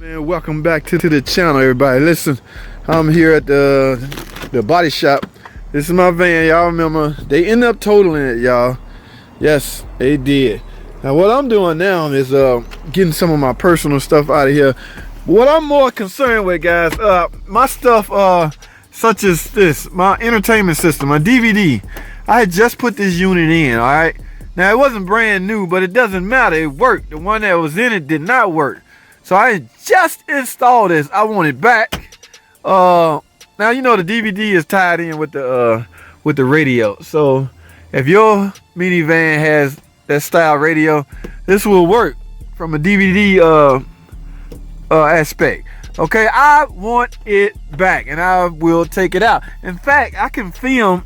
Man, welcome back to the channel, everybody. Listen, I'm here at the body shop. This is my van, y'all remember. They ended up totaling it, y'all. Yes, they did. Now what I'm doing now is getting some of my personal stuff out of here. What I'm more concerned with, guys, my stuff such as this, my entertainment system, my DVD. I had just put this unit in, all right? Now it wasn't brand new, but it doesn't matter, it worked. The one that was in it did not work. So I just installed this. I want it back. Now you know the DVD is tied in with the radio. So if your minivan has that style radio, this will work from a DVD aspect. Okay, I want it back and I will take it out. In fact, I can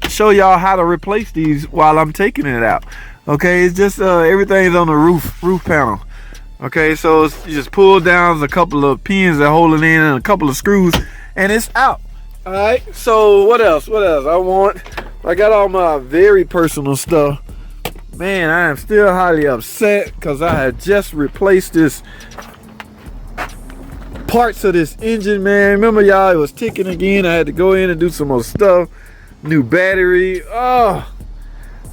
show y'all how to replace these while I'm taking it out. Okay, it's just everything's on the roof panel. Okay, so you just pull down a couple of pins that hold it in and a couple of screws and it's out. All right, so what else I got all my very personal stuff. Man, I am still highly upset because I had just replaced this parts of this engine, man. Remember, y'all, it was ticking again. I had to go in and do some more stuff. New battery.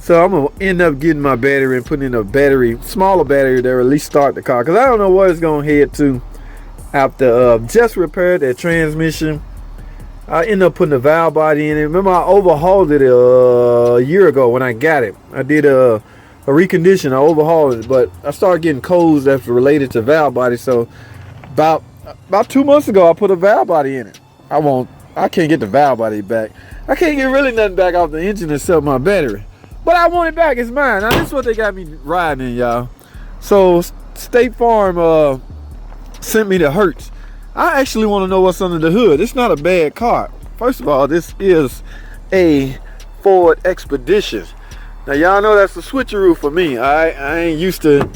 So I'm gonna end up getting my battery and putting in a smaller battery that will at least start the car, because I don't know where it's gonna head to after just repaired that transmission. I ended up putting a valve body in it. Remember, I overhauled it a year ago when I got it. I did a recondition. I overhauled it, but I started getting codes that's related to valve body. So about 2 months ago, I put a valve body in it. I can't get the valve body back. I can't get really nothing back off the engine except my battery. But I want it back, it's mine. Now this is what they got me riding in, y'all. So State Farm sent me the Hertz. I actually want to know what's under the hood. It's not a bad car. First of all, this is a Ford Expedition. Now y'all know that's a switcheroo for me. I ain't used to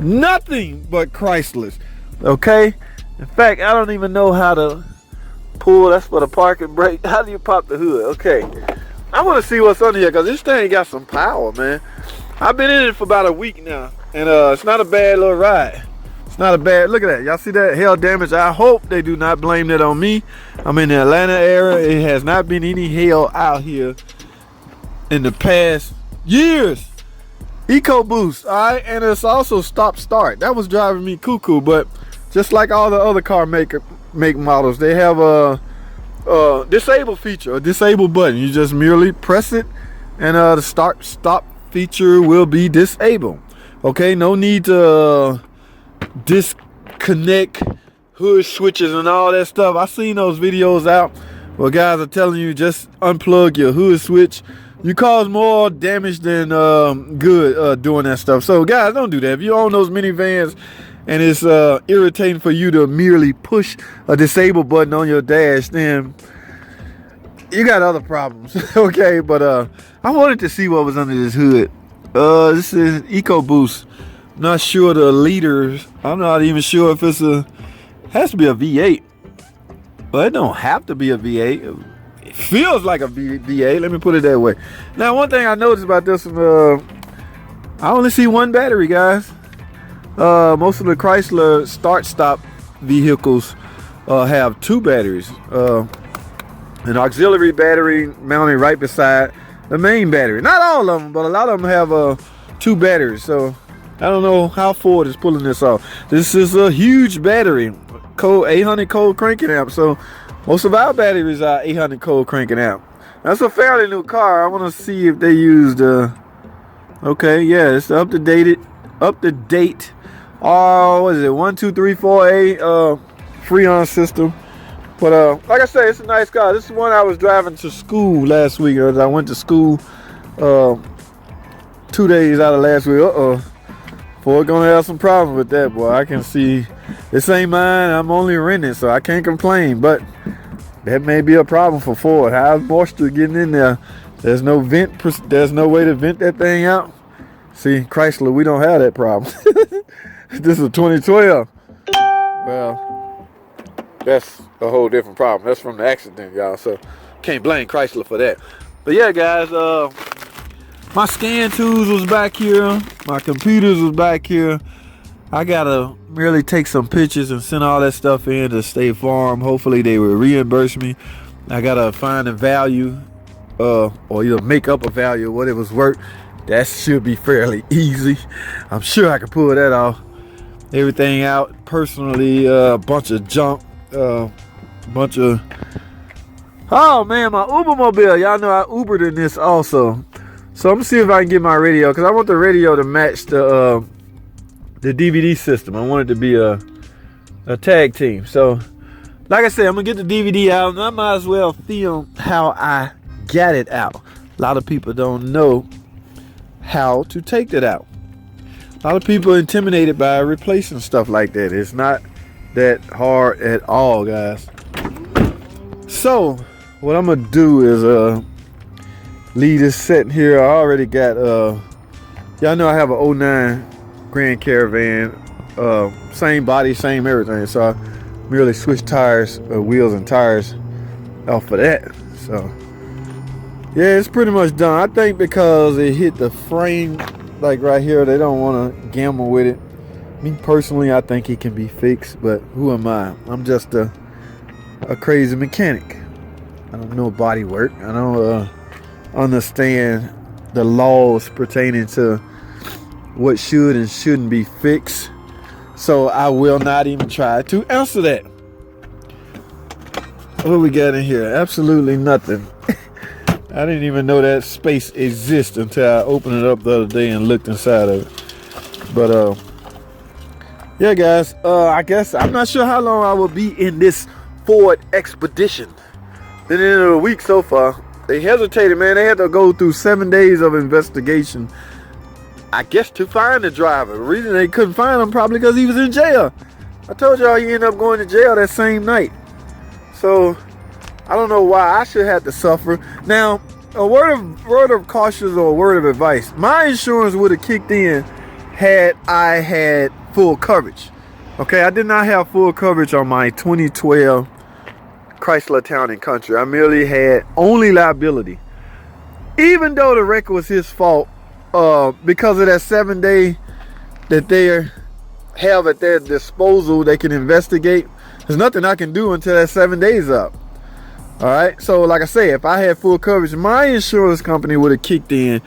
nothing but Chryslers. Okay? In fact, I don't even know how to pull. That's for the parking brake. How do you pop the hood? Okay. I want to see what's under here because this thing got some power, man. I've been in it for about a week now, and it's not a bad little ride. It's not a bad. Look at that. Y'all see that hail damage? I hope they do not blame that on me. I'm in the Atlanta area. It has not been any hail out here in the past years. EcoBoost, all right, and it's also stop start. That was driving me cuckoo, but just like all the other car make models, they have a disable feature, a disable button. You just merely press it and the stop feature will be disabled. Okay, no need to disconnect hood switches and all that stuff. I seen those videos out where guys are telling you just unplug your hood switch. You cause more damage than good doing that stuff. So guys, don't do that. If you own those minivans and it's irritating for you to merely push a disable button on your dash, then you got other problems. Okay, but I wanted to see what was under this hood. This is EcoBoost. Not sure the liters. I'm not even sure if has to be a V8, but it don't have to be a V8. It feels like a V8. Let me put it that way. Now, one thing I noticed about this one, I only see one battery, guys. Most of the Chrysler start-stop vehicles have two batteries. An auxiliary battery mounted right beside the main battery. Not all of them, but a lot of them have two batteries. So I don't know how Ford is pulling this off. This is a huge battery, 800 cold cranking amp. So most of our batteries are 800 cold cranking amp. That's a fairly new car. I want to see if they used. Okay, yeah, it's up to date. What is it? 1, 2, 3, 4A Freon system. But like I said, it's a nice car. This is one I was driving to school last week. As I went to school 2 days out of last week. Ford gonna have some problems with that, boy. I can see this ain't mine. I'm only renting, so I can't complain. But that may be a problem for Ford. How's moisture getting in there? There's no vent. There's no way to vent that thing out. See, Chrysler, we don't have that problem. This is 2012. Well, that's a whole different problem. That's from the accident, y'all. So can't blame Chrysler for that. But yeah, guys, my scan tools was back here. My computers was back here. I gotta really take some pictures and send all that stuff in to State Farm. Hopefully they will reimburse me. I gotta find a value, or either make up a value of what it was worth. That should be fairly easy. I'm sure I can pull that off. Everything out personally, a bunch of junk, oh man, my Ubermobile. Y'all know I Ubered in this also. So I'm gonna see if I can get my radio, because I want the radio to match the DVD system. I want it to be a tag team. So like I said, I'm gonna get the DVD out, and I might as well film how I got it out. A lot of people don't know how to take that out. A lot of people are intimidated by replacing stuff like that. It's not that hard at all, guys. So what I'm gonna do is leave this set here. I already got y'all know I have a 09 Grand Caravan, same body, same everything. So I merely switched tires, wheels and tires off of that. So yeah, it's pretty much done. I think because it hit the frame like right here, they don't want to gamble with it. Me personally, I think it can be fixed, but who am I? I'm just a crazy mechanic. I don't know body work. I don't understand the laws pertaining to what should and shouldn't be fixed. So I will not even try to answer that. What we got in here? Absolutely nothing. I didn't even know that space exists until I opened it up the other day and looked inside of it. But yeah, guys, I guess I'm not sure how long I will be in this Ford Expedition. Been in it a week so far. They hesitated, man. They had to go through 7 days of investigation, I guess, to find the driver. The reason they couldn't find him probably because he was in jail. I told y'all he ended up going to jail that same night. So I don't know why I should have to suffer. Now, a word of caution or a word of advice. My insurance would have kicked in had I had full coverage. Okay, I did not have full coverage on my 2012 Chrysler Town and Country. I merely had only liability. Even though the wreck was his fault, because of that 7 day that they have at their disposal, they can investigate. There's nothing I can do until that 7 days up. All right, so like I say, if I had full coverage, my insurance company would have kicked in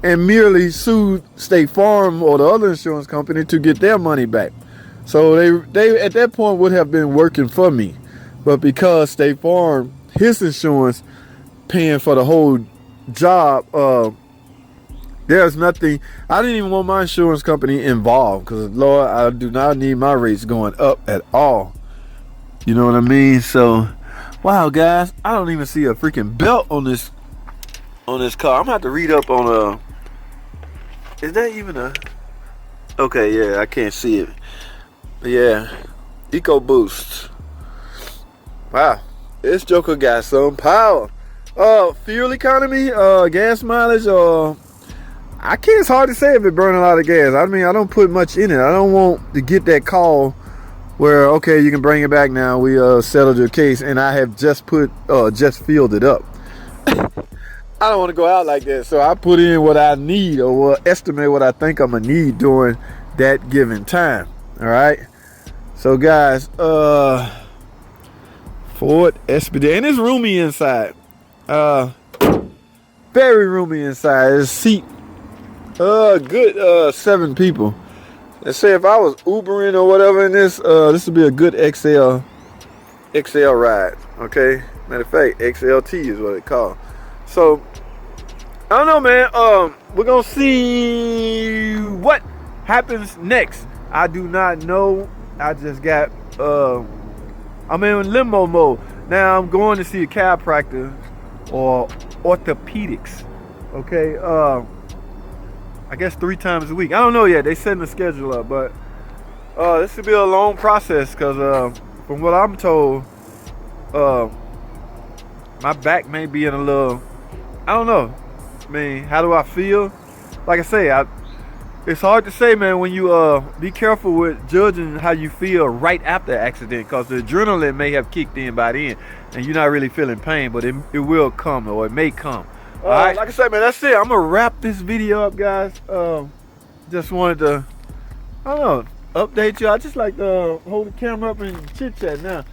and merely sued State Farm or the other insurance company to get their money back. So they at that point would have been working for me. But because State Farm, his insurance paying for the whole job, there's nothing. I didn't even want my insurance company involved, because Lord, I do not need my rates going up at all. You know what I mean? So wow, guys, I don't even see a freaking belt on this car. I'm gonna have to read up on is that even a, okay, yeah, I can't see it. But yeah, EcoBoost. Wow, this joker got some power. Fuel economy, gas mileage, I can't, it's hard to say if it burns a lot of gas. I mean, I don't put much in it. I don't want to get that call where, okay, you can bring it back now, we settled your case, and I have just filled it up. I don't want to go out like that, so I put in what I need, or estimate what I think I'm gonna need during that given time. All right, so guys, Ford Expedition, and it's roomy inside, very roomy inside. There's seat, good 7 people. Let's say if I was Ubering or whatever in this, this would be a good XL ride. Okay, matter of fact, XLT is what it's called. So I don't know, man. We're gonna see what happens next. I do not know. I just got I'm in limbo mode. Now I'm going to see a chiropractor or orthopedics. Okay, I guess 3 times a week. I don't know yet. They setting the schedule up, but this will be a long process, because from what I'm told, my back may be in a little, I don't know. I mean, how do I feel? Like I say, it's hard to say, man, when you be careful with judging how you feel right after the accident, because the adrenaline may have kicked in by then and you're not really feeling pain, but it will come, or it may come. All right, like I said, man, that's it. I'm gonna wrap this video up, guys. Just wanted to, I don't know, update you. I just like to hold the camera up and chit chat now.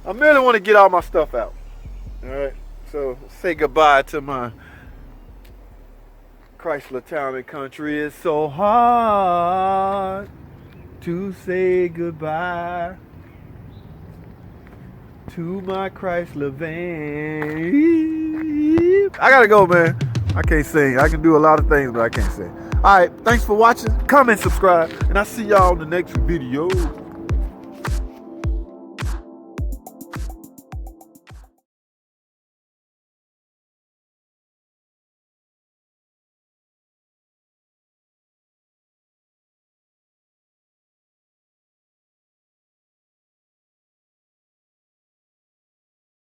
I merely want to get all my stuff out. All right. So say goodbye to my Chrysler Town and Country. It's so hard to say goodbye to my Chrysler van. I gotta go, man. I can't sing. I can do a lot of things, but I can't sing. All right, thanks for watching. Comment, subscribe, and I'll see y'all in the next video.